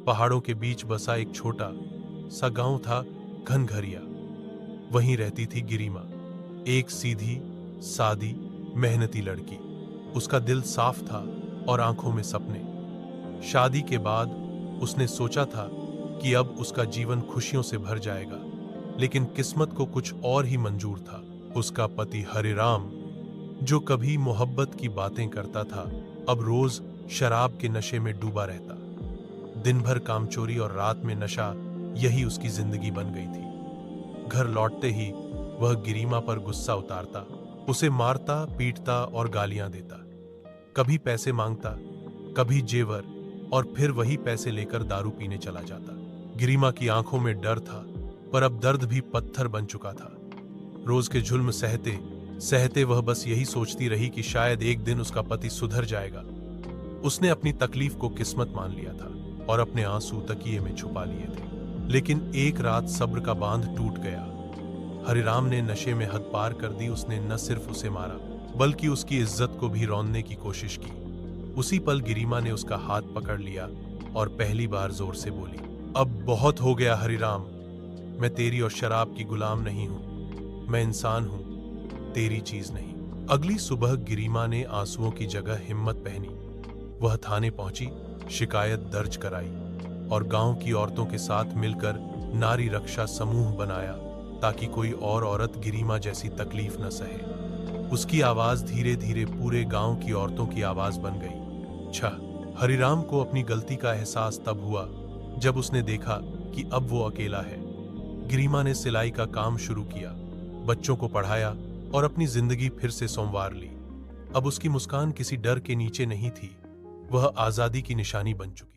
पहाड़ों के बीच बसा एक छोटा सा गांव था, घनघरिया। वहीं रहती थी गिरिमा, एक सीधी सादी मेहनती लड़की। उसका दिल साफ था और आंखों में सपने। शादी के बाद उसने सोचा था कि अब उसका जीवन खुशियों से भर जाएगा, लेकिन किस्मत को कुछ और ही मंजूर था। उसका पति हरिराम, जो कभी मोहब्बत की बातें करता था, अब रोज शराब के नशे में डूबा रहता। दिन भर कामचोरी और रात में नशा, यही उसकी जिंदगी बन गई थी। घर लौटते ही वह गिरिमा पर गुस्सा उतारता, उसे मारता पीटता और गालियां देता। कभी पैसे मांगता, कभी जेवर, और फिर वही पैसे लेकर दारू पीने चला जाता। गिरिमा की आंखों में डर था, पर अब दर्द भी पत्थर बन चुका था। रोज के जुल्म सहते सहते वह बस यही सोचती रही कि शायद एक दिन उसका पति सुधर जाएगा। उसने अपनी तकलीफ को किस्मत मान लिया था और अपने आंसू तकिए में छुपा लिए थे। लेकिन एक रात सब्र का बांध टूट गया। हरिराम ने नशे में हद पार कर दी। उसने न सिर्फ उसे मारा, बल्कि उसकी इज्जत को भी रौंदने की कोशिश की। उसी पल गिरिमा ने उसका हाथ पकड़ लिया और पहली बार जोर से बोली, अब बहुत हो गया हरिराम, मैं तेरी और शराब की गुलाम नहीं हूं। मैं इंसान हूं, तेरी चीज नहीं। अगली सुबह गिरिमा ने आंसुओं की जगह हिम्मत पहनी। वह थाने पहुंची, शिकायत दर्ज कराई और गांव की औरतों के साथ मिलकर नारी रक्षा समूह बनाया, ताकि कोई और औरत गिरिमा जैसी तकलीफ न सहे। उसकी आवाज धीरे धीरे पूरे गांव की औरतों की आवाज बन गई। हरिराम को अपनी गलती का एहसास तब हुआ जब उसने देखा कि अब वो अकेला है। गिरिमा ने सिलाई का काम शुरू किया, बच्चों को पढ़ाया और अपनी जिंदगी फिर से संवार ली। अब उसकी मुस्कान किसी डर के नीचे नहीं थी, वह आजादी की निशानी बन चुकी।